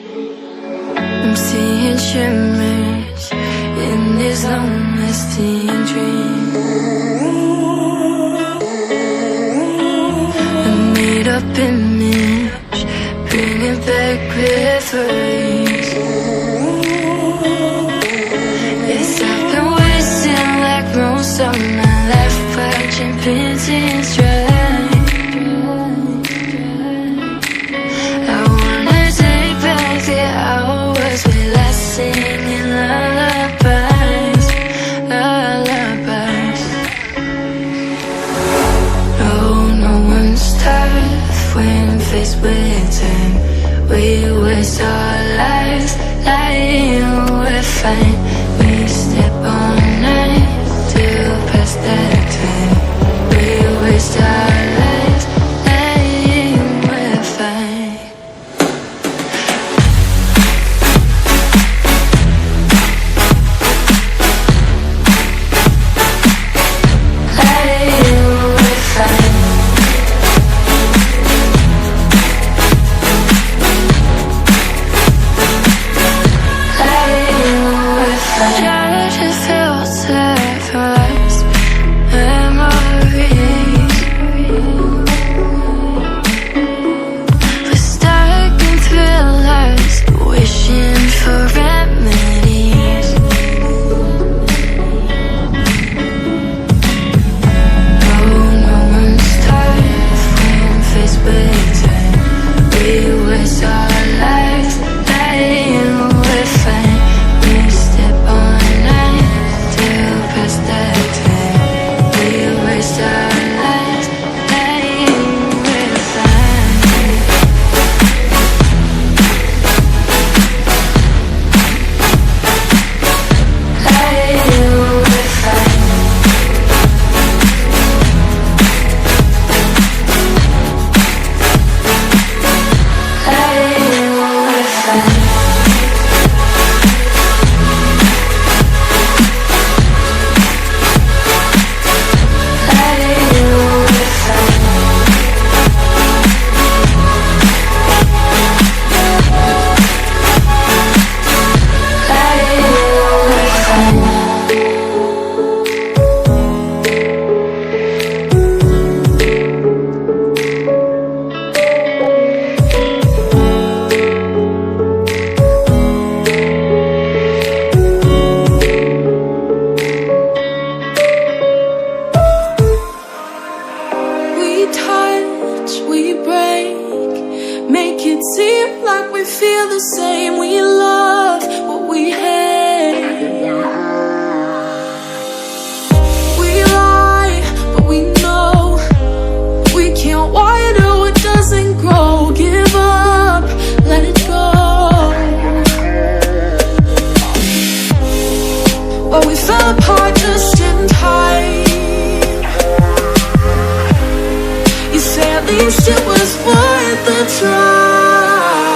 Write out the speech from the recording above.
I'm seeing shimmers in these long-lasting dreams. A made-up image, bringing back memories. Yes, I've been wasting like most of my life, watching paintings dry. I wanna take back the hours we last singing lullabies, lullabies. Oh, no one's tough when faced with time. We waste our lives lying, we're fine. We step all night till past that time. We waste our lives lying, we're fine. We break, make it seem like we feel the same. We love what we hate. We lie, but we know we can't water what doesn't grow. Give up, let it go. But we fell apart just in time. At least it was worth the try.